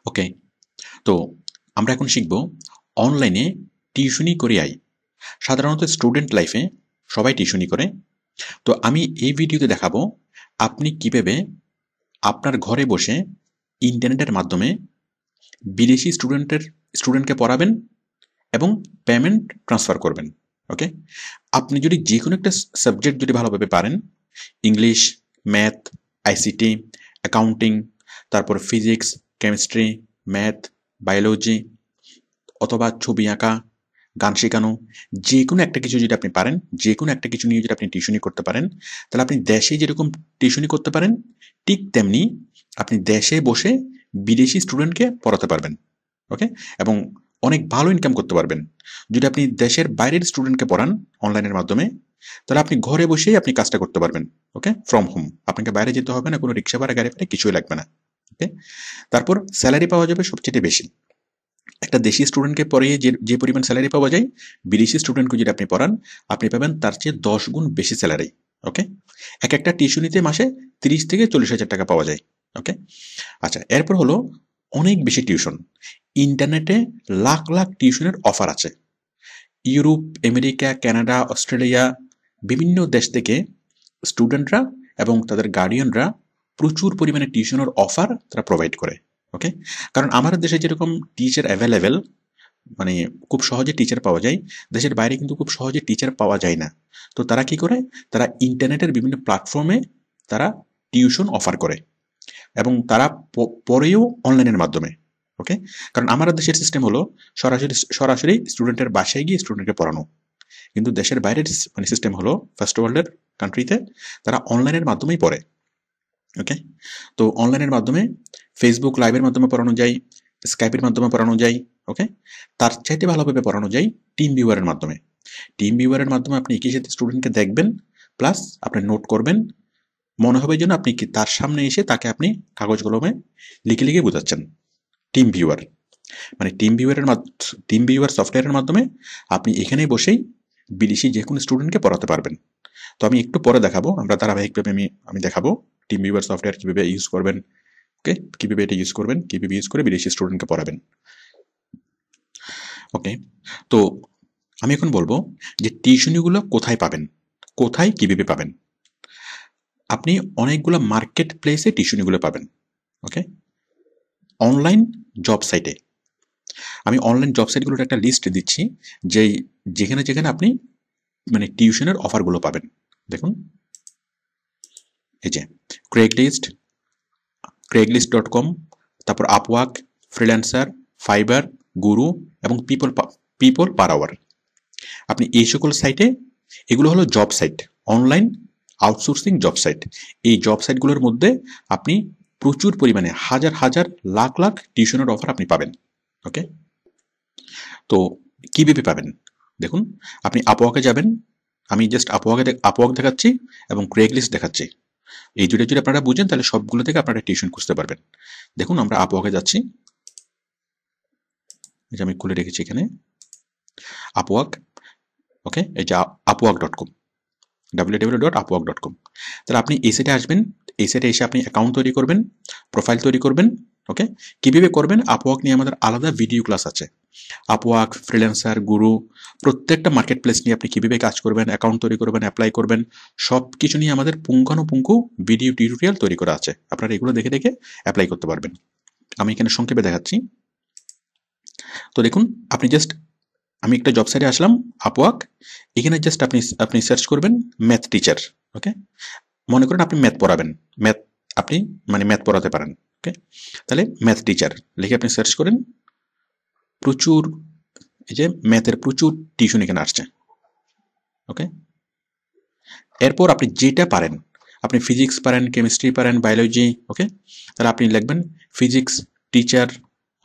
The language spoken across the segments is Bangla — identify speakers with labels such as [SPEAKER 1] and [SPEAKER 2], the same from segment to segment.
[SPEAKER 1] ওকে, তো আমরা এখন শিখব অনলাইনে টিউশনি করে আই। সাধারণত স্টুডেন্ট লাইফে সবাই টিউশনি করে। তো আমি এই ভিডিওতে দেখাবো আপনি কিভাবে আপনার ঘরে বসে ইন্টারনেটের মাধ্যমে বিদেশি স্টুডেন্টকে পড়াবেন এবং পেমেন্ট ট্রান্সফার করবেন। ওকে, আপনি যদি যে কোনো একটা সাবজেক্ট যদি ভালোভাবে পারেন, ইংলিশ, ম্যাথ, আইসিটি, অ্যাকাউন্টিং, তারপর ফিজিক্স, কেমিস্ট্রি, ম্যাথ, বায়োলজি, অথবা ছবি আঁকা, গান শেখানো, যে কোনো একটা কিছু যদি আপনি পারেন, যে কোনো একটা কিছু নিয়ে যদি আপনি টিউশনি করতে পারেন, তাহলে আপনি দেশে যেরকম টিউশনি করতে পারেন, ঠিক তেমনি আপনি দেশে বসে বিদেশি স্টুডেন্টকে পড়াতে পারবেন। ওকে, এবং অনেক ভালো ইনকাম করতে পারবেন। যদি আপনি দেশের বাইরের স্টুডেন্টকে পড়ান অনলাইনের মাধ্যমে, তাহলে আপনি ঘরে বসেই আপনি কাজটা করতে পারবেন। ওকে, ফ্রম হোম, আপনাকে বাইরে যেতে হবে না, কোনো রিক্সা ভাড়া, গাড়ি ভাড়া কিছুই লাগবে না। ওকে, তারপর স্যালারি পাওয়া যাবে সবচেয়ে বেশি। একটা দেশি স্টুডেন্টকে পড়িয়ে যে পরিমাণ স্যালারি পাওয়া যায়, বিদেশি স্টুডেন্টকে যদি আপনি পড়ান, আপনি পাবেন তার চেয়ে 10 গুণ বেশি স্যালারি। ওকে, একটা টিউশনিতে মাসে 30 থেকে 40,000 টাকা পাওয়া যায়। ওকে, আচ্ছা, এরপর হলো অনেক বেশি টিউশন। ইন্টারনেটে লাখ লাখ টিউশনের অফার আছে। ইউরোপ, আমেরিকা, কানাডা, অস্ট্রেলিয়া, বিভিন্ন দেশ থেকে স্টুডেন্টরা এবং তাদের গার্ডিয়ানরা প্রচুর পরিমাণে টিউশনের অফার তারা প্রোভাইড করে। ওকে, কারণ আমাদের দেশে যেরকম টিচার অ্যাভেলেবেল, মানে খুব সহজে টিচার পাওয়া যায়, দেশের বাইরে কিন্তু খুব সহজে টিচার পাওয়া যায় না। তো তারা কি করে, তারা ইন্টারনেটের বিভিন্ন প্ল্যাটফর্মে তারা টিউশন অফার করে এবং তারা পড়েও অনলাইনের মাধ্যমে। ওকে, কারণ আমাদের দেশের সিস্টেম হলো সরাসরি স্টুডেন্টের বাসায় গিয়ে স্টুডেন্টকে পড়ানো, কিন্তু দেশের বাইরের মানে সিস্টেম হলো ফার্স্ট ওয়ার্ল্ডের কান্ট্রিতে তারা অনলাইনের মাধ্যমেই পড়ে। ওকে, তো অনলাইনের মাধ্যমে ফেসবুক লাইভের মাধ্যমে পড়ানো যায়, স্কাইপের মাধ্যমে পড়ানো যায়। ওকে, তার চাইতে ভালোভাবে পড়ানো যায় টিম ভিউয়ারের মাধ্যমে। টিম ভিউয়ারের মাধ্যমে আপনি একই সাথে স্টুডেন্টকে দেখবেন, প্লাস আপনি নোট করবেন। মনে হবে যেন আপনি কি তার সামনে এসে তাকে আপনি কাগজ কলমে লিখে লিখে বোঝাচ্ছেন। টিম ভিউয়ার মানে টিম ভিউয়ার সফটওয়্যারের মাধ্যমে আপনি এখানেই বসেই বিদেশি যে কোনো স্টুডেন্টকে পড়াতে পারবেন। তো আমি একটু পরে দেখাবো, আমরা ধারাবাহিকভাবে আমি দেখাবো টিম ভিউয়ার সফটওয়্যার কীভাবে ইউজ করবেন। ওকে, কীভাবে এটা ইউজ করবেন, কীভাবে ইউজ করে বিদেশি স্টুডেন্টকে পড়াবেন। ওকে, তো আমি এখন বলবো যে টিউশনিগুলো কোথায় পাবেন, কোথায় কীভাবে পাবেন। আপনি অনেকগুলো মার্কেট প্লেসে টিউশনিগুলো পাবেন। ওকে, অনলাইন জব সাইটে, আমি অনলাইন জব সাইটগুলোর একটা লিস্ট দিচ্ছি, যেখানে যেখানে আপনি মানে টিউশনের অফারগুলো পাবেন। দেখুন, এই যে ক্রেগলিস্ট.com, তারপর আপওয়ার্ক, ফ্রিল্যান্সার, ফাইবার, গুরু এবং পিপল পার আওয়ার। আপনি এই সকল সাইটে, এগুলো হলো job site, online outsourcing job site. এই জব সাইটগুলোর মধ্যে আপনি প্রচুর পরিমাণে হাজার হাজার লাখ লাখ টিউশনের অফার আপনি পাবেন। ওকে, তো কীভাবে পাবেন দেখুন, আপনি আপওয়ার্কে যাবেন। আমি জাস্ট আপওয়ার্ক দেখাচ্ছি এবং ক্রেগলিস্ট দেখাচ্ছি। এই দুটো যদি আপনারা বুঝেন তাহলে সবগুলো থেকে আপনারা টিউশন খুঁজতে পারবেন। দেখুন, আমরা আপওয়ার্কে যাচ্ছি, এই যে আমি খুলে রেখেছি এখানে আপওয়ার্ক। ওকে, এই যে upwork.com, www.upwork.com। তাহলে আপনি এই সাইটে আসবেন, এই সাইটে এসে আপনি অ্যাকাউন্ট তৈরি করবেন, প্রোফাইল তৈরি করবেন। ওকে, কীভাবে করবেন, আপওয়ার্ক নিয়ে আমাদের আলাদা ভিডিও ক্লাস আছে। আপওয়ার্ক, ফ্রিল্যান্সার, গুরু, প্রত্যেকটা মার্কেট প্লেস নিয়ে আপনি কীভাবে কাজ করবেন, অ্যাকাউন্ট তৈরি করবেন, অ্যাপ্লাই করবেন, সব কিছু নিয়ে আমাদের পুঙ্খানুপুঙ্খ ভিডিও টিউটোরিয়াল তৈরি করা আছে। আপনারা এগুলো দেখে দেখে অ্যাপ্লাই করতে পারবেন। আমি এখানে সংক্ষেপে দেখাচ্ছি। তো দেখুন, আমি একটা জব সাইটে আসলাম, আপওয়ার্ক। এখানে জাস্ট আপনি সার্চ করবেন ম্যাথ টিচার। ওকে, মনে করেন আপনি ম্যাথ পড়াবেন, আপনি ম্যাথ পড়াতে পারেন। ওকে, তাহলে ম্যাথ টিচার লিখে আপনি সার্চ করেন, প্রচুর এই যে ম্যাথের প্রচুর টিউশন এখানে আসছে। ওকে, এরপর আপনি যেটা পারেন, আপনি ফিজিক্স পারেন, কেমিস্ট্রি পারেন, বায়োলজি। ওকে, তাহলে আপনি লিখবেন ফিজিক্স টিচার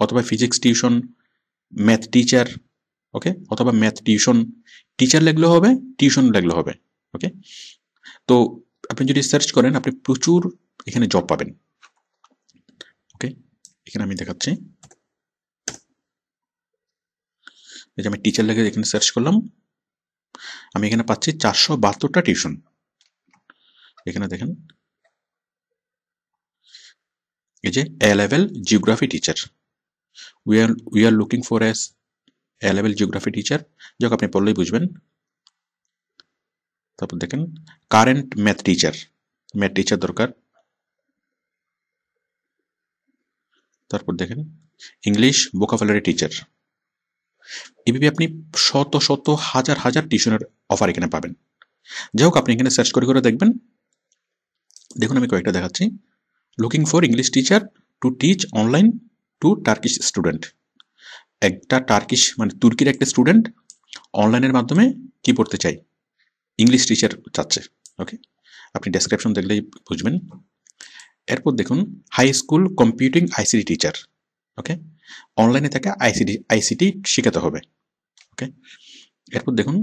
[SPEAKER 1] অথবা ফিজিক্স টিউশন, ম্যাথ টিচার। ওকে, অথবা ম্যাথ টিউশন, টিচার লাগলেও হবে, টিউশন লাগলেও হবে। ওকে, তো আপনি যদি সার্চ করেন আপনি প্রচুর এখানে জব পাবেন। ওকে, এখানে আমি দেখাচ্ছি, এই যে আমি টিচার লেগে এখানে সার্চ করলাম, আমি এখানে পাচ্ছি 472টা টিউশন। এখানে দেখেন, এই যে এ level geography teacher, we are looking for a level geography teacher, যাক আপনি পড়লেই বুঝবেন। তারপর দেখেন কারেন্ট ম্যাথ টিচার দরকার। তারপর দেখেন ইংলিশ ভোকাবুলারি টিচার। এভাবে আপনি শত শত হাজার হাজার টিউশনের অফার এখানে পাবেন। যাই হোক, আপনি এখানে সার্চ করে করে দেখবেন। দেখুন আমি কয়েকটা দেখাচ্ছি। Looking for English teacher to teach online to Turkish student. একটা টার্কিশ মানে তুর্কির একটা স্টুডেন্ট অনলাইনের মাধ্যমে কি পড়তে চাই, ইংলিশ টিচার চাচ্ছে। ওকে, আপনি ডেসক্রিপশন দেখলেই বুঝবেন। এরপর দেখুন high school computing ICT teacher. Okay, অনলাইনে থেকে আইসিটি শেখাতে হবে। ওকে, এরপর দেখুন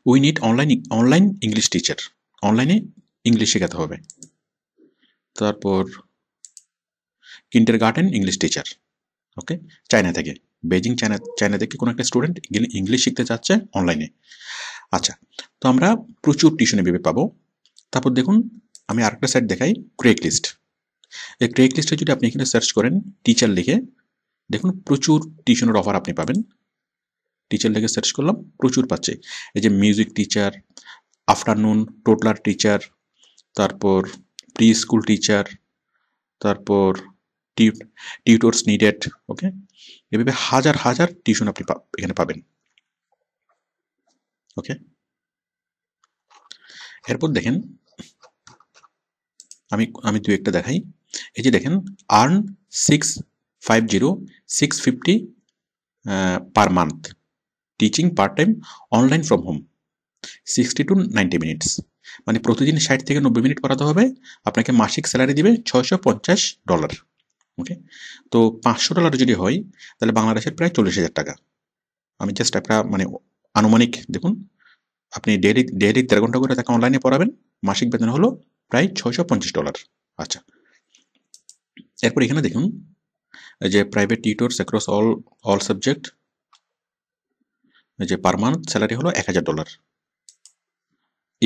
[SPEAKER 1] we need online English teacher, অনলাইনে ইংলিশ শেখাতে হবে। তারপর kindergarten English teacher. Okay, China থেকে, বেজিং চায়না থেকে কোনো একটা স্টুডেন্ট ইংলিশ শিখতে চাচ্ছে অনলাইনে। আচ্ছা, তো আমরা প্রচুর টিউশন এভাবে পাবো। তারপর দেখুন আমি আরেকটা সাইট দেখাই, ক্রেক লিস্ট। এই ক্রেক লিস্টে যদি আপনি এখানে সার্চ করেন টিচার লিখে, দেখুন প্রচুর টিউশনের অফার আপনি পাবেন। টিচার লিখে সার্চ করলাম, প্রচুর পাচ্ছে। এই যে মিউজিক টিচার, আফটারনুন টোটলার টিচার, তারপর প্রি স্কুল টিচার, তারপর টিউটরস নিডেড। ওকে, এভাবে হাজার হাজার টিউশন আপনি এখানে পাবেন। ওকে, এরপর দেখেন আমি দু একটা দেখাই। এই যে দেখেন earn 650 per month teaching part time online from home 60 to 90 minutes. মানে প্রতিদিন 60 থেকে 90 মিনিট পড়াতে হবে, আপনাকে মাসিক স্যালারি দিবে $650। ওকে, তো $500 যদি হয় তাহলে বাংলাদেশের প্রায় 40,000 টাকা। আমি জাস্ট একটা মানে আনুমানিক দেখুন, আপনি ডেইলি 13 ঘন্টা করে তাকে অনলাইনে পড়াবেন, মাসিক বেতন হলো প্রায় $650। আচ্ছা, এরপর এখানে দেখুন যে private tutors across all subject, যে পার মান্থ স্যালারি হলো $1,000।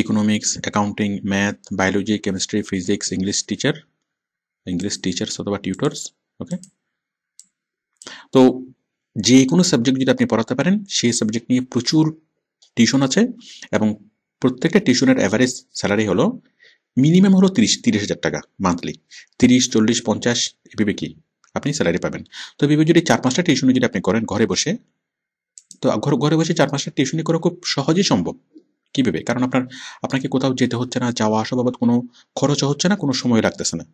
[SPEAKER 1] Economics, accounting, math, biology, chemistry, physics, English teachers অথবা টিউটরস। ওকে, তো যে কোনো সাবজেক্ট যদি আপনি পড়াতে পারেন সেই সাবজেক্ট নিয়ে প্রচুর টিউশন আছে, এবং প্রত্যেকটা টিউশনের অ্যাভারেজ স্যালারি হলো মিনিমাম হলো 30,000 টাকা মান্থলি। 30, 40, 50 এভাবে কি আপনি স্যালারি পাবেন। তো এভাবে যদি 4-5টা টিউশনি যদি আপনি করেন ঘরে বসে, তো ঘরে বসে 4-5টা টিউশনি করা খুব সহজেই সম্ভব। কীভাবে? কারণ আপনাকে কোথাও যেতে হচ্ছে না, যাওয়া আসা বাবদ কোনো খরচও হচ্ছে না, কোনো সময় লাগতেছে না।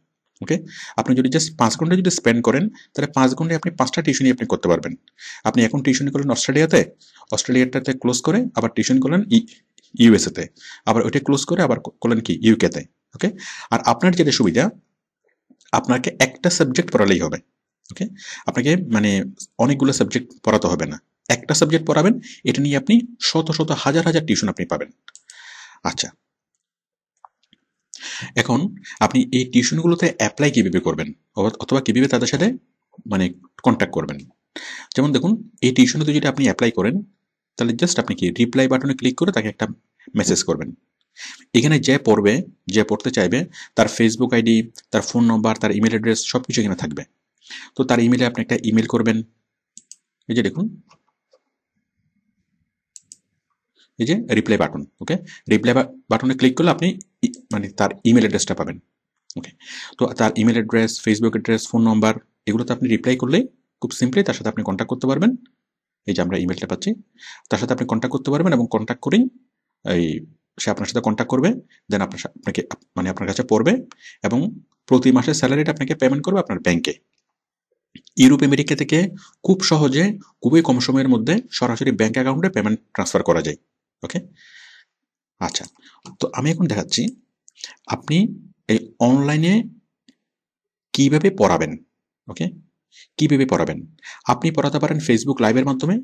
[SPEAKER 1] ওকে, আপনি যদি জাস্ট 5 ঘন্টা যদি স্পেন্ড করেন তাহলে 5 ঘন্টায় আপনি 5টা টিউশনি আপনি করতে পারবেন। আপনি এখন টিউশনি করলেন অস্ট্রেলিয়াটাতে ক্লোজ করে, আবার টিউশন করলেন ইউএসএতে, আবার ওইটা ক্লোজ করে আবার করলেন কি ইউকেতে। ওকে, আর আপনার যেটা সুবিধা, আপনাকে একটা সাবজেক্ট পড়ালেই হবে। ওকে, আপনাকে মানে অনেকগুলো সাবজেক্ট পড়াতে হবে না, একটা সাবজেক্ট পড়াবেন, এটা নিয়ে আপনি শত শত হাজার হাজার টিউশন আপনি পাবেন। আচ্ছা, এখন আপনি এই টিউশনগুলোতে অ্যাপ্লাই কীভাবে করবেন অথবা কীভাবে তাদের সাথে মানে কন্ট্যাক্ট করবেন। যেমন দেখুন এই টিউশনেতে যদি আপনি অ্যাপ্লাই করেন তাহলে জাস্ট আপনি কি রিপ্লাই বাটনে ক্লিক করে তাকে একটা মেসেজ করবেন। এখানে যে পড়তে চাইবে তার ফেসবুক আইডি, তার ফোন নম্বর, তার ইমেল অ্যাড্রেস সব কিছু এখানে থাকবে। তো তার ইমেলে আপনি একটা ইমেল করবেন। এই যে দেখুন, এই যে রিপ্লাই বাটন। ওকে, রিপ্লাই বাটনে ক্লিক করলে আপনি মানে তার ইমেল অ্যাড্রেসটা পাবেন। ওকে, তো তার email address, Facebook address, phone number, এগুলোতে আপনি রিপ্লাই করলে খুব সিম্পলি তার সাথে আপনি কন্ট্যাক্ট করতে পারবেন। এই যে আমরা ইমেলটা পাচ্ছি, তার সাথে আপনি কন্ট্যাক্ট করতে পারবেন, এবং কন্ট্যাক্ট করেই সে আপনার সাথে কন্ট্যাক্ট করবে, দেন আপনাকে মানে আপনার কাছে পড়বে, এবং প্রতি মাসের স্যালারিটা আপনাকে পেমেন্ট করবে আপনার ব্যাংকে। ইউরোপ আমেরিকা থেকে খুব সহজে, খুবই কম সময়ের মধ্যে সরাসরি ব্যাংক অ্যাকাউন্টে পেমেন্ট ট্রান্সফার করা যায়। ওকে, আচ্ছা, তো আমি এখন দেখাচ্ছি আপনি এই অনলাইনে কিভাবে পড়াবেন। ওকে, কিভাবে পড়াবেন। আপনি পড়াতে পারেন ফেসবুক লাইভের মাধ্যমে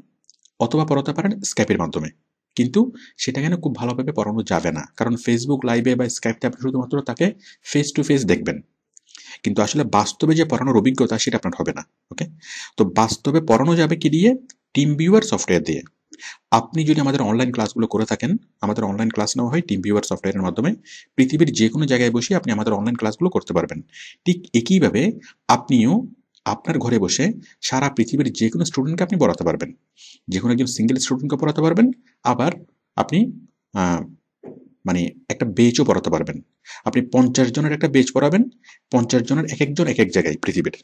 [SPEAKER 1] অথবা পড়াতে পারেন স্কাইপের মাধ্যমে, কিন্তু সেটা কেন খুব ভালোভাবে পড়ানো যাবে না, কারণ ফেসবুক লাইভে বা স্কাইপে আপনি শুধুমাত্র তাকে ফেস টু ফেস দেখবেন, কিন্তু আসলে বাস্তবে যে পড়ানোর অভিজ্ঞতা সেটা আপনার হবে না। ওকে, তো বাস্তবে পড়ানো যাবে কি দিয়ে? টিম ভিউয়ার সফটওয়্যার দিয়ে। আপনি যদি আমাদের অনলাইন ক্লাসগুলো করে থাকেন, আমাদের অনলাইন ক্লাস নেওয়া হয় টিম ভিউয়ার সফটওয়্যারের মাধ্যমে। পৃথিবীর যে কোনো জায়গায় বসে আপনি আমাদের অনলাইন ক্লাসগুলো করতে পারবেন। ঠিক একইভাবে আপনিও আপনার ঘরে বসে সারা পৃথিবীর যে কোনো স্টুডেন্টকে আপনি পড়াতে পারবেন, যে কোনো একজন সিঙ্গেল স্টুডেন্টকে পড়াতে পারবেন, আবার আপনি মানে একটা বেচও পড়াতে পারবেন। আপনি 50 জনের একটা বেচ পড়াবেন, 50 জনের এক একজন এক এক জায়গায় পৃথিবীর।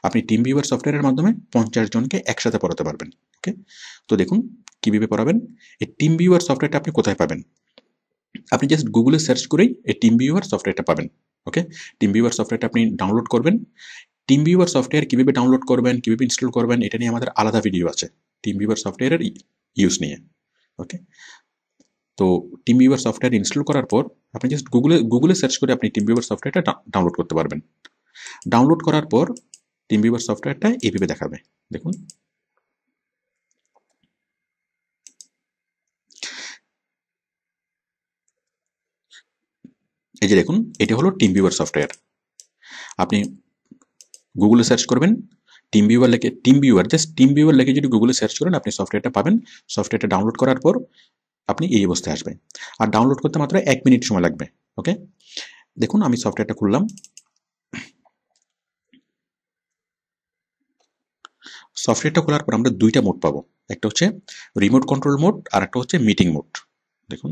[SPEAKER 1] আপনি টিম ভিউয়ার সফটওয়্যারের মাধ্যমে 50 জনকে একসাথে পড়াতে পারবেন। ওকে, তো দেখুন কীভাবে পড়াবেন। এই টিম ভিউয়ার সফটওয়্যারটা আপনি কোথায় পাবেন? আপনি জাস্ট গুগলে সার্চ করেই এই টিম ভিউয়ার সফটওয়্যারটা পাবেন। ওকে, টিম ভিউয়ার সফটওয়্যারটা আপনি ডাউনলোড করবেন। টিম ভিউয়ার সফটওয়্যার কীভাবে ডাউনলোড করবেন, কীভাবে ইনস্টল করবেন, এটা নিয়ে আমাদের আলাদা ভিডিও আছে টিম ভিউয়ার সফটওয়্যারের ইউজ নিয়ে। ওকে, তো টিম ভিউয়ার সফটওয়্যার ইনস্টল করার পর আপনি জাস্ট গুগলে সার্চ করে আপনি টিম ভিউয়ার সফটওয়্যারটা ডাউনলোড করতে পারবেন। ডাউনলোড করার পর টিম ভিউয়ার সফটওয়্যারটা এইভাবে দেখাবে। দেখুন, এই যে দেখুন, এটা হলো টিম ভিউয়ার সফটওয়্যার। আপনি গুগলে সার্চ করবেন টিম ভিউয়ার লিখে, জাস্ট টিম ভিউয়ার লিখে যদি গুগলে সার্চ করেন আপনি সফটওয়্যারটা পাবেন। সফটওয়্যারটা ডাউনলোড করার পর আপনি এই অবস্থায় আসবেন। আর ডাউনলোড করতে মাত্র 1 মিনিট সময় লাগবে। ওকে, দেখুন আমি সফটওয়্যারটা খুললাম। সফটওয়্যারটা খোলার পর আমরা দুইটা মোড পাবো, একটা হচ্ছে রিমোট কন্ট্রোল মোড আর একটা হচ্ছে মিটিং মোড। দেখুন,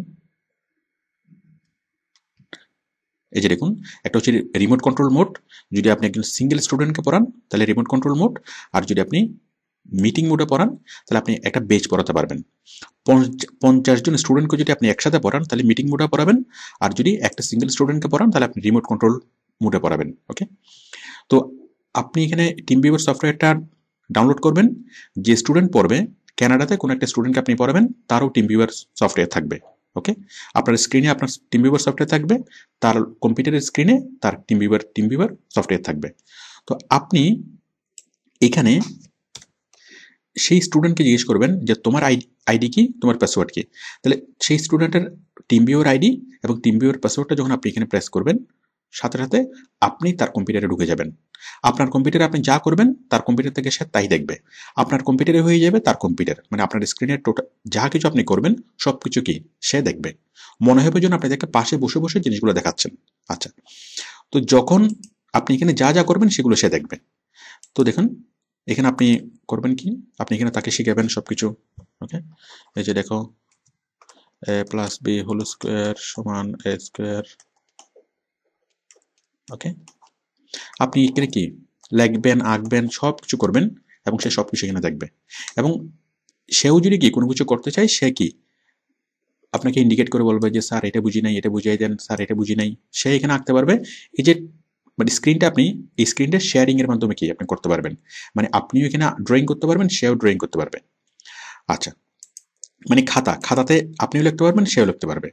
[SPEAKER 1] এই যে দেখুন, একটা হচ্ছে রিমোট কন্ট্রোল মোড, যদি আপনি একজন সিঙ্গেল স্টুডেন্টকে পড়ান তাহলে রিমোট কন্ট্রোল মোড, আর যদি আপনি মিটিং মোডে পড়ান তাহলে আপনি একটা বেচ পড়াতে পারবেন। 50 জন স্টুডেন্টকে যদি আপনি একসাথে পড়ান তাহলে মিটিং মোডে পড়াবেন, আর যদি একটা সিঙ্গেল স্টুডেন্টকে পড়ান তাহলে আপনি রিমোট কন্ট্রোল মোডে পড়াবেন। ওকে, তো আপনি এখানে টিম ভিউয়ার সফটওয়্যারটা ডাউনলোড করবেন। যে স্টুডেন্ট পড়বে, কানাডাতে কোনো একটা স্টুডেন্টকে আপনি পড়াবেন, তারও টিম ভিউয়ার সফটওয়্যার থাকবে। ওকে, আপনার স্ক্রিনে আপনার টিম ভিউয়ার সফটওয়্যার থাকবে, তার কম্পিউটারের স্ক্রিনে তার টিম ভিউয়ার সফটওয়্যার থাকবে। তো আপনি এখানে সেই স্টুডেন্টকে জিজ্ঞেস করবেন যে তোমার আইডি কি, তোমার পাসওয়ার্ড কি। তাহলে সেই স্টুডেন্টের টিম ভিউয়ার আইডি এবং টিম ভিউয়ার পাসওয়ার্ডটা যখন আপনি এখানে প্রেস করবেন, সাথে সাথে আপনি তার কম্পিউটারে ঢুকে যাবেন। আপনার কম্পিউটারে আপনি যা করবেন তার কম্পিউটার থেকে সে তাই দেখবে। আপনার কম্পিউটারে হয়ে যাবে তার কম্পিউটার, মানে আপনার স্ক্রিনের টোটাল যা কিছু আপনি করবেন সব কিছু কি সে দেখবে। মনে হবে যেন আপনাদেরকে পাশে বসে বসে জিনিসগুলো দেখাচ্ছেন। আচ্ছা, তো যখন আপনি এখানে যা যা করবেন সেগুলো সে দেখবে। তো দেখুন, এখানে আপনি করবেন কি, আপনি এখানে তাকে শিখাবেন সবকিছু। ওকে, এই যে দেখো a plus B whole square সমান এ স্কোয়ার। ওকে, আপনি এখানে কি লিখবেন, আঁকবেন, সব কিছু করবেন এবং সে সব কিছু এখানে দেখবে। এবং সেও যদি কি কোনো কিছু করতে চায়, সে কি আপনাকে ইন্ডিকেট করে বলবে যে স্যার এটা বুঝি নাই, এটা বুঝিয়ে দেন, স্যার এটা বুঝি নাই, সে এখানে আঁকতে পারবে। এই যে মানে স্ক্রিনটা আপনি এই স্ক্রিনটা শেয়ারিং এর মাধ্যমে কি আপনি করতে পারবেন, মানে আপনিও এখানে ড্রয়িং করতে পারবেন, সেও ড্রয়িং করতে পারবে। আচ্ছা, মানে খাতাতে আপনিও লিখতে পারবেন, সেও লিখতে পারবে।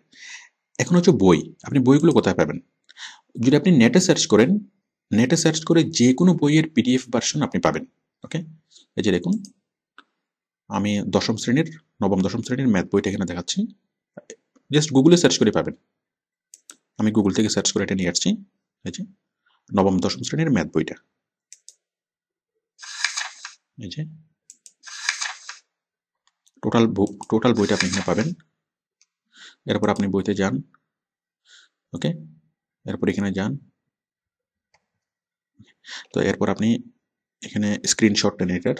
[SPEAKER 1] এখন হচ্ছে বই, আপনি বইগুলো কোথায় পাবেন? যদি আপনি নেটে সার্চ করেন, নেটে সার্চ করে যে কোনো বইয়ের পিডিএফ ভার্সন আপনি পাবেন। ওকে, এই যে দেখুন, আমি নবম দশম শ্রেণীর ম্যাথ বইটা এখানে দেখাচ্ছি। জাস্ট গুগলে সার্চ করে পাবেন। আমি গুগল থেকে সার্চ করে এটা নিয়ে আসছি। এই যে নবম দশম শ্রেণীর ম্যাথ বইটা, এই যে টোটাল বইটা আপনি এখানে পাবেন। এরপর আপনি বইতে যান। ওকে, এরপর এখানে যান। তো এরপর আপনি এখানে স্ক্রিনশট নেন, এটার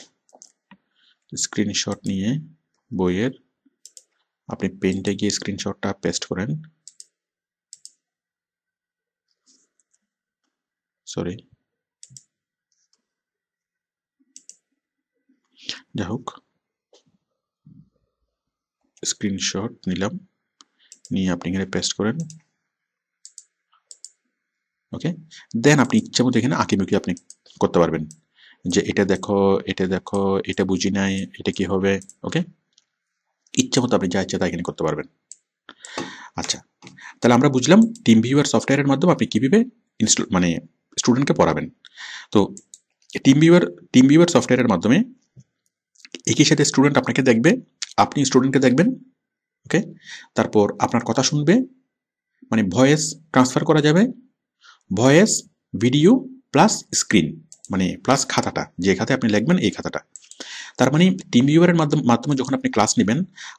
[SPEAKER 1] স্ক্রিনশট নিয়ে বইয়ের আপনি পেনটা গিয়ে স্ক্রিনশটটা পেস্ট করেন। সরি, যাই হোক, স্ক্রিনশট নিলাম, নিয়ে আপনি এখানে পেস্ট করেন। ওকে, দেন আপনি ইচ্ছা মতো এখানে আঁকিমুখি আপনি করতে পারবেন, যে এটা দেখো, এটা দেখো, এটা বুঝি নাই, এটা কি হবে। ওকে, ইচ্ছা মতো আপনি যা ইচ্ছা তা এখানে করতে পারবেন। আচ্ছা, তাহলে আমরা বুঝলাম টিম ভিউয়ার সফটওয়্যারের মাধ্যমে আপনি কীভাবে মানে স্টুডেন্টকে পড়াবেন। তো টিম ভিউয়ার সফটওয়্যারের মাধ্যমে একই সাথে স্টুডেন্ট আপনাকে দেখবে, আপনি স্টুডেন্টকে দেখবেন। ওকে, তারপর আপনার কথা শুনবে, মানে ভয়েস ট্রান্সফার করা যাবে, ভয়েস, ভিডিও প্লাস স্ক্রিন, মানে প্লাস খাতাটা, যে খাতায় আপনি লিখবেন এই খাতাটা। তার মানে টিম ভিউয়ারের মাধ্যমে যখন আপনি ক্লাস নেবেন,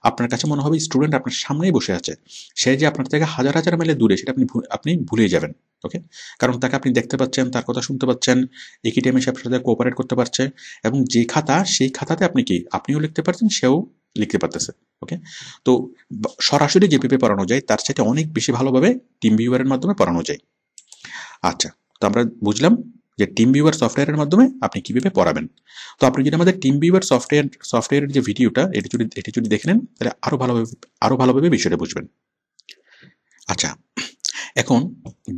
[SPEAKER 1] আপনার কাছে মনে হবে স্টুডেন্ট আপনার সামনেই বসে আছে, সে যে আপনার থেকে হাজার হাজার মাইল দূরে সেটা আপনি ভুলে যাবেন। ওকে, কারণ তাকে আপনি দেখতে পাচ্ছেন, তার কথা শুনতে পাচ্ছেন, একই টাইমে সে আপনার সাথে কোঅপারেট করতে পারছে, এবং যে খাতা সেই খাতাতে আপনিও লিখতে পারছেন, সেও লিখতে পারতেছে। ওকে, তো সরাসরি যেভাবে পড়ানো যায় তার সাথে অনেক বেশি ভালোভাবে টিম ভিউয়ারের মাধ্যমে পড়ানো যায়। আচ্ছা, তো আমরা বুঝলাম যে টিম ভিউয়ার সফটওয়্যারের মাধ্যমে আপনি কিভাবে পড়াবেন। তো আপনি যদি আমাদের টিম ভিউয়ার সফটওয়্যারের যে ভিডিওটা এটি যদি দেখে নেন, তাহলে আরো ভালোভাবে বিষয়টা বুঝবেন। আচ্ছা, এখন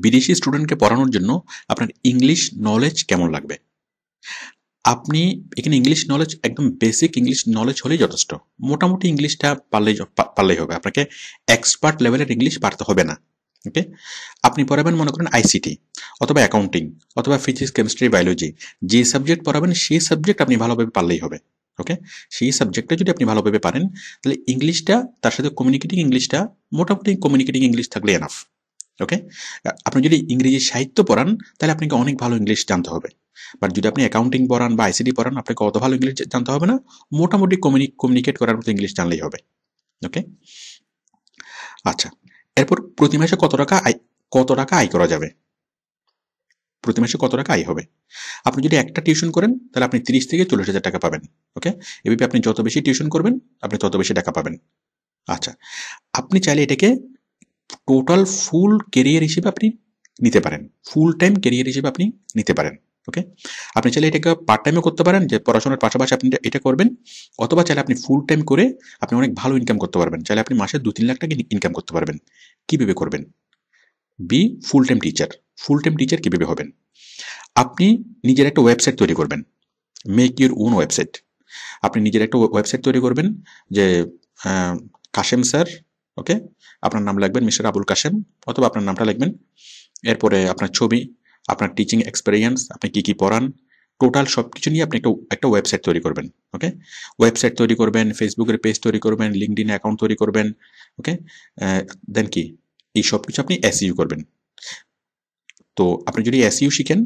[SPEAKER 1] বিদেশি স্টুডেন্টকে পড়ানোর জন্য আপনার ইংলিশ নলেজ কেমন লাগবে? আপনি এখানে ইংলিশ নলেজ একদম বেসিক ইংলিশ নলেজ হলেই যথেষ্ট। মোটামুটি ইংলিশটা পারলেই হবে, আপনাকে এক্সপার্ট লেভেলের ইংলিশ পারতে হবে না। ওকে, আপনি পড়াবেন মনে করেন আইসিটি অথবা অ্যাকাউন্টিং অথবা ফিজিক্স, কেমিস্ট্রি, বায়োলজি, যে সাবজেক্ট পড়াবেন সেই সাবজেক্ট আপনি ভালোভাবে পারলেই হবে। ওকে, সেই সাবজেক্টটা যদি আপনি ভালোভাবে পারেন, তাহলে ইংলিশটা, তার সাথে কমিউনিকেটিং ইংলিশটা, মোটামুটি কমিউনিকেটিং ইংলিশ থাকলে এনাফ। ওকে, আপনি যদি ইংরেজি সাহিত্য পড়ান, তাহলে আপনাকে অনেক ভালো ইংলিশ জানতে হবে। বাট যদি আপনি অ্যাকাউন্টিং পড়ান বা আইসিটি পড়ান, আপনাকে অত ভালো ইংলিশ জানতে হবে না, মোটামুটি কমিউনিকেট করার মতো ইংলিশ জানলেই হবে। ওকে, আচ্ছা, এরপর প্রতি মাসে কত টাকা আয় করা যাবে? প্রতি মাসে কত টাকা আয় হবে? আপনি যদি একটা টিউশন করেন, তাহলে আপনি 30 থেকে 40,000 টাকা পাবেন। ওকে, এভাবে আপনি যত বেশি টিউশন করবেন, আপনি তত বেশি টাকা পাবেন। আচ্ছা, আপনি চাইলে এটাকে টোটাল ফুল কেরিয়ার হিসেবে আপনি নিতে পারেন, ফুল টাইম কেরিয়ার হিসেবে আপনি নিতে পারেন। ওকে, আপনি চাইলে এটাকে পার্ট টাইমও করতে পারেন, যে পড়াশোনার পাশাপাশি আপনি এটা করবেন, অথবা চাইলে আপনি ফুল টাইম করে আপনি অনেক ভালো ইনকাম করতে পারবেন। চাইলে আপনি মাসে 2-3 লাখ টাকা ইনকাম করতে পারবেন। কিভাবে করবেন? Be full time teacher. Full time teacher কিভাবে হবেন? আপনি নিজের একটা ওয়েবসাইট তৈরি করবেন, মেক ইউর ওন ওয়েবসাইট। আপনি নিজের একটা ওয়েবসাইট তৈরি করবেন, যে কাশেম স্যার, ওকে, আপনার নাম লিখবেন মিস্টার আবুল কাশেম, অথবা আপনার নামটা লিখবেন, এরপরে আপনার ছবি, আপনার টিচিং এক্সপেরিয়েন্স, আপনি কি কি পড়ান, টোটাল সব কিছু নিয়ে আপনি একটা ওয়েবসাইট তৈরি করবেন। ওকে, ওয়েবসাইট তৈরি করবেন, ফেসবুকের পেজ তৈরি করবেন, লিঙ্কডইন অ্যাকাউন্ট তৈরি করবেন। ওকে, দেন কি, এই সব কিছু আপনি এসইউ করবেন। তো আপনি যদি এসইউ শিখেন,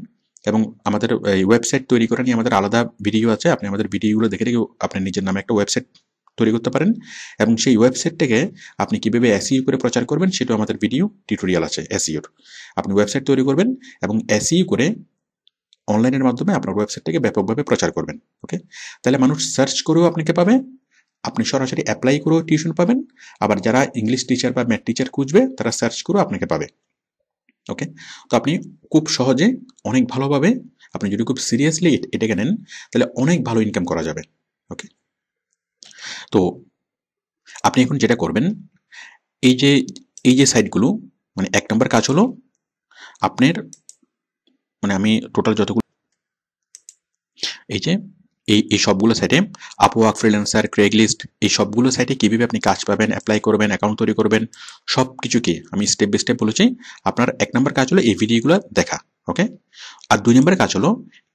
[SPEAKER 1] এবং আমাদের এই ওয়েবসাইট তৈরি করা নিয়ে আমাদের আলাদা ভিডিও আছে, আপনি আমাদের ভিডিওগুলো দেখে দেখে আপনি নিজের নামে একটা ওয়েবসাইট তৈরি করতে পারেন, এবং সেই ওয়েবসাইটটাকে আপনি কিভাবে এসইউ করে প্রচার করবেন সেটাও আমাদের ভিডিও টিউটোরিয়াল আছে এসইউর। আপনি ওয়েবসাইট তৈরি করবেন এবং এসইউ করে অনলাইনের মাধ্যমে আপনার ওয়েবসাইটটাকে ব্যাপকভাবে প্রচার করবেন। ওকে, তাহলে মানুষ সার্চ করেও আপনাকে পাবে, আপনি সরাসরি অ্যাপ্লাই করেও টিউশন পাবেন, আবার যারা ইংলিশ টিচার বা ম্যাথ টিচার খুঁজবে তারা সার্চ করেও আপনাকে পাবে। ওকে, তো আপনি খুব সহজে অনেক ভালোভাবে, আপনি যদি খুব সিরিয়াসলি এটাকে নেন, তাহলে অনেক ভালো ইনকাম করা যাবে। ওকে, তো আপনি এখন যেটা করবেন, এই যে সাইটগুলো, মানে 1 নম্বর কাজ হলো আপনার, মানে আমি টোটাল যতগুলো, এই যে এই সবগুলো সাইটে, আপওয়ার্ক, ফ্রিল্যান্সার, ক্রেগলিস্ট, এই সবগুলো সাইটে কিভাবে আপনি কাজ পাবেন, অ্যাপ্লাই করবেন, অ্যাকাউন্ট তৈরি করবেন, সব কিছুকে আমি স্টেপ বাই স্টেপ বলেছি। আপনার 1 নম্বর কাজ হলো এই ভিডিওগুলো দেখা। ওকে, আর 2 নম্বরের কাজ হলো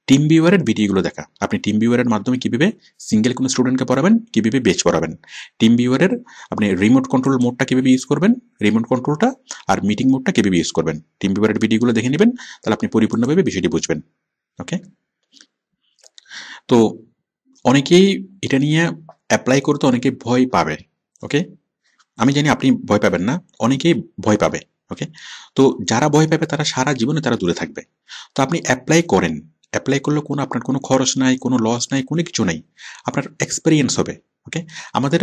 [SPEAKER 1] টিম ভিউয়ারের ভিডিওগুলো দেখা। আপনি টিম ভিউয়ারের মাধ্যমে কিভাবে সিঙ্গেল কোনো স্টুডেন্টকে পড়াবেন, কিভাবে বেচ পড়াবেন, টিম ভিউয়ারের আপনি রিমোট কন্ট্রোল মোডটা কিভাবে ইউজ করবেন, রিমোট কন্ট্রোলটা আর মিটিং মোডটা কিভাবে ইউজ করবেন, টিম ভিউয়ারের ভিডিওগুলো দেখে নেবেন, তাহলে আপনি পরিপূর্ণভাবে বিষয়টি বুঝবেন। ওকে, তো অনেকেই এটা নিয়ে অ্যাপ্লাই করতে অনেকে ভয় পাবে। ওকে, আমি জানি আপনি ভয় পাবেন না, অনেকেই ভয় পাবে। ওকে, তো যারা ভয় পাবে তারা সারা জীবনে তারা দূরে থাকবে। তো আপনি অ্যাপ্লাই করেন, অ্যাপ্লাই করলে আপনার কোনো খরচ নাই, কোনো লস নাই, কোনো কিছু নাই, আপনার এক্সপেরিয়েন্স হবে। ওকে, আমাদের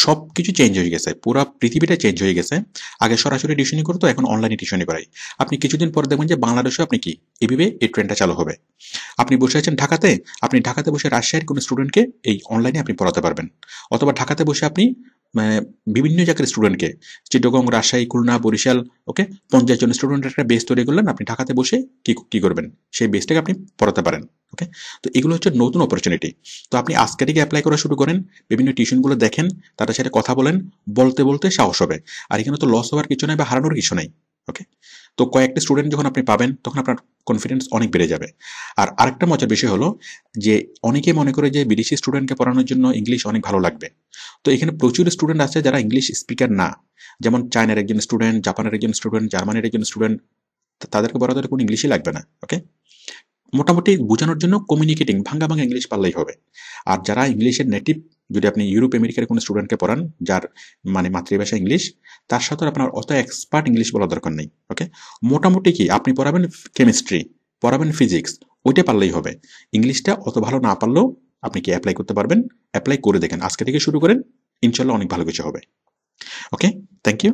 [SPEAKER 1] সব কিছু চেঞ্জ হয়ে গেছে, পুরো পৃথিবীটা চেঞ্জ হয়ে গেছে। আগে সরাসরি টিউশনি করতো, এখন অনলাইনে টিউশনি করাই। আপনি কিছুদিন পর দেখবেন যে বাংলাদেশে আপনি কি এভাবে এই ট্রেন্ডটা চালু হবে। আপনি বসে আছেন ঢাকাতে, আপনি ঢাকাতে বসে রাজশাহীর কোনো স্টুডেন্টকে এই অনলাইনে আপনি পড়াতে পারবেন, অথবা ঢাকাতে বসে আপনি বিভিন্ন জায়গার স্টুডেন্টকে, চিটগং, রাজশাহী, খুলনা, বরিশাল, ওকে, 50 জন স্টুডেন্টের একটা বেস তৈরি করলেন, আপনি ঢাকাতে বসে কি করবেন, সেই বেসটাকে আপনি পড়াতে পারেন। ওকে, তো এগুলো হচ্ছে নতুন অপরচুনিটি। তো আপনি আজকে থেকে অ্যাপ্লাই করা শুরু করেন, বিভিন্ন টিউশনগুলো দেখেন, তাদের সাথে কথা বলেন, বলতে বলতে সাহস হবে। আর এখানে তো লস হওয়ার কিছু নাই বা হারানোর কিছু নাই। ওকে, তো কয়েকটা স্টুডেন্ট যখন আপনি পাবেন, তখন আপনার কনফিডেন্স অনেক বেড়ে যাবে। আর আরেকটা মজার বিষয় হলো যে অনেকে মনে করে যে বিদেশি স্টুডেন্টকে পড়ানোর জন্য ইংলিশ অনেক ভালো লাগবে। তো এখানে প্রচুর স্টুডেন্ট আছে যারা ইংলিশ স্পিকার না, যেমন চায়নার একজন স্টুডেন্ট, জাপানের একজন স্টুডেন্ট, জার্মানির একজন স্টুডেন্ট, তাদেরকে পড়াতে কোনো ইংলিশই লাগবে না। ওকে, মোটামুটি বোঝানোর জন্য কমিউনিকেটিং ভাঙা ভাঙা ইংলিশ পারলেই হবে। আর যারা ইংলিশের নেটিভ, যদি আপনি ইউরোপ আমেরিকার কোনো স্টুডেন্টকে পড়ান যার মানে মাতৃভাষা ইংলিশ, তার সাথে আপনার অত এক্সপার্ট ইংলিশ বলার দরকার নেই। ওকে, মোটামুটি কি আপনি পড়াবেন কেমিস্ট্রি, পড়াবেন ফিজিক্স, ওইটা পারলেই হবে। ইংলিশটা অত ভালো না পারলেও আপনি কি অ্যাপ্লাই করতে পারবেন। অ্যাপ্লাই করে দেখেন, আজকে থেকে শুরু করেন, ইনশাল্লাহ অনেক ভালো কিছু হবে। ওকে, থ্যাংক ইউ।